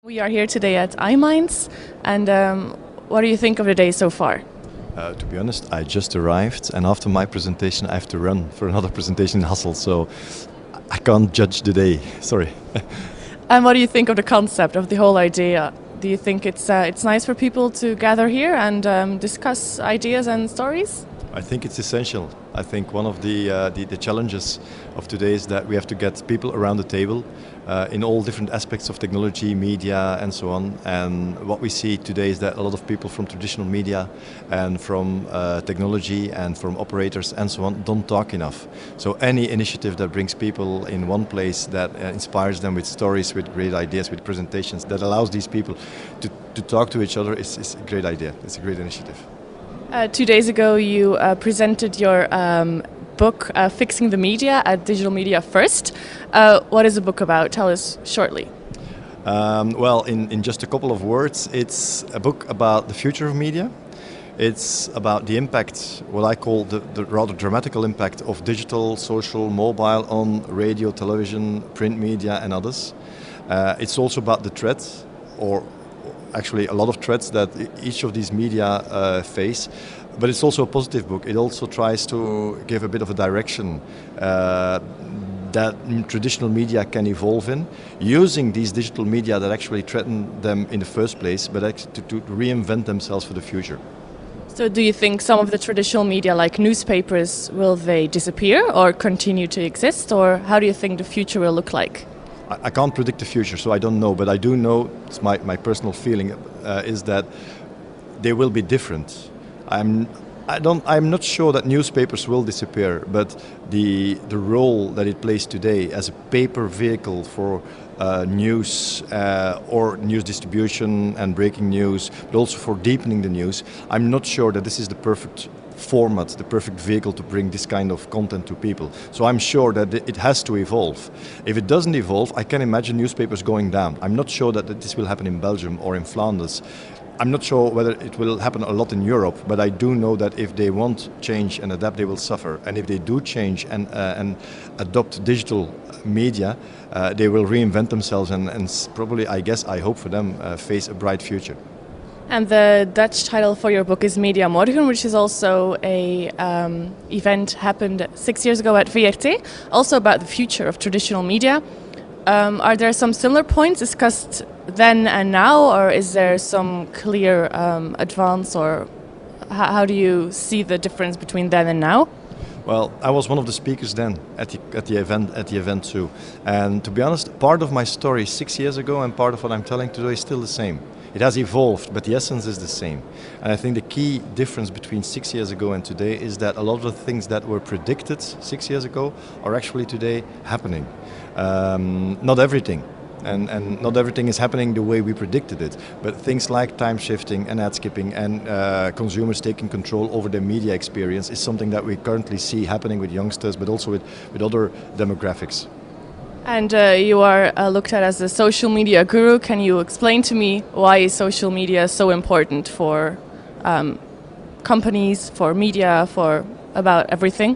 We are here today at iMinds, and what do you think of the day so far? To be honest, I just arrived, and after my presentation, I have to run for another presentation in Hasselt, so I can't judge the day. Sorry. And what do you think of the concept of the whole idea? Do you think it's nice for people to gather here and discuss ideas and stories? I think it's essential. I think one of the challenges of today is that we have to get people around the table in all different aspects of technology, media, and so on. And what we see today is that a lot of people from traditional media and from technology and from operators and so on don't talk enough. So any initiative that brings people in one place, that inspires them with stories, with great ideas, with presentations, that allows these people to talk to each other is a great idea. It's a great initiative. 2 days ago, you presented your book, Fixing the Media, at Digital Media First. What is the book about? Tell us shortly. Well, in just a couple of words, it's a book about the future of media. It's about the impact, what I call the rather dramatical impact of digital, social, mobile on radio, television, print media and others. It's also about the threats, or actually a lot of threats that each of these media face, but it's also a positive book. It also tries to give a bit of a direction that traditional media can evolve in, using these digital media that actually threaten them in the first place, but to reinvent themselves for the future. So do you think some of the traditional media, like newspapers, will they disappear or continue to exist, or how do you think the future will look like? I can't predict the future, so I don't know, but I do know, it's my personal feeling, is that they will be different. I'm not sure that newspapers will disappear, but the role that it plays today as a paper vehicle for news or news distribution and breaking news, but also for deepening the news, I'm not sure that this is the perfect format, the perfect vehicle to bring this kind of content to people. So I'm sure that it has to evolve. If it doesn't evolve, I can imagine newspapers going down. I'm not sure that this will happen in Belgium or in Flanders. I'm not sure whether it will happen a lot in Europe, but I do know that if they won't change and adapt, they will suffer. And if they do change and adopt digital media, they will reinvent themselves and probably, I hope for them, face a bright future. And the Dutch title for your book is Media Morgen, which is also a event happened 6 years ago at VRT, also about the future of traditional media. Are there some similar points discussed then and now, or is there some clear advance, or how do you see the difference between then and now? Well, I was one of the speakers then at the event too, and to be honest, part of my story 6 years ago and part of what I'm telling today is still the same. It has evolved, but the essence is the same. And I think the key difference between 6 years ago and today is that a lot of the things that were predicted 6 years ago are actually today happening. Not everything. And not everything is happening the way we predicted it, but things like time shifting and ad skipping and consumers taking control over their media experience is something that we currently see happening with youngsters, but also with other demographics. And you are looked at as a social media guru. Can you explain to me why is social media so important for companies, for media, for about everything?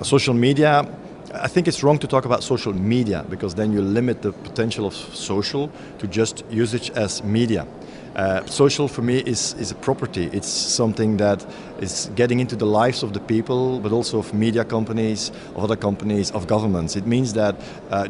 Social media, I think it's wrong to talk about social media because then you limit the potential of social to just usage as media. Social for me is a property. It's something that is getting into the lives of the people, but also of media companies, of other companies, of governments. It means that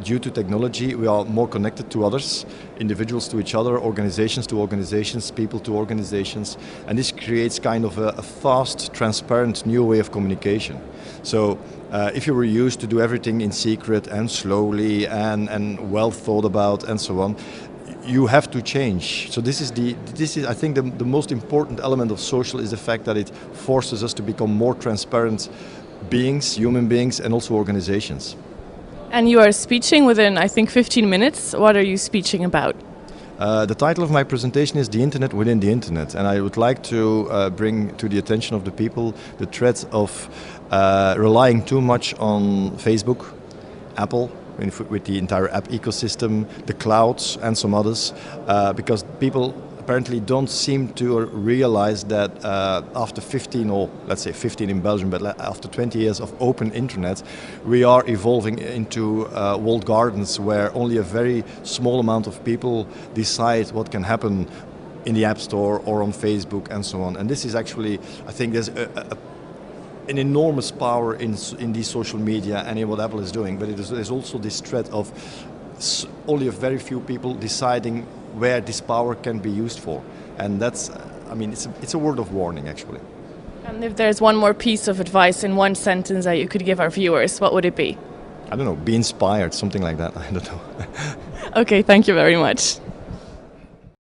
due to technology, we are more connected to others, individuals to each other, organizations to organizations, people to organizations, and this creates kind of a fast, transparent new way of communication. So if you were used to do everything in secret and slowly and well thought about and so on, you have to change. So this is I think the most important element of social is the fact that it forces us to become more transparent beings, human beings, and also organizations. And you are speeching within, I think, 15 minutes. What are you speeching about? The title of my presentation is The Internet Within the Internet, and I would like to bring to the attention of the people the threat of relying too much on Facebook, Apple, with the entire app ecosystem, the clouds and some others, because apparently don't seem to realize that after 15, or let's say 15 in Belgium, but after 20 years of open internet, we are evolving into walled gardens where only a very small amount of people decide what can happen in the App Store or on Facebook and so on. And this is actually, I think there's an enormous power in these social media and in what Apple is doing, but there's also this threat of only a very few people deciding where this power can be used for. And that's, I mean, it's a word of warning, actually. And if there's one more piece of advice in one sentence that you could give our viewers, what would it be? I don't know, be inspired, something like that, I don't know. Okay, thank you very much.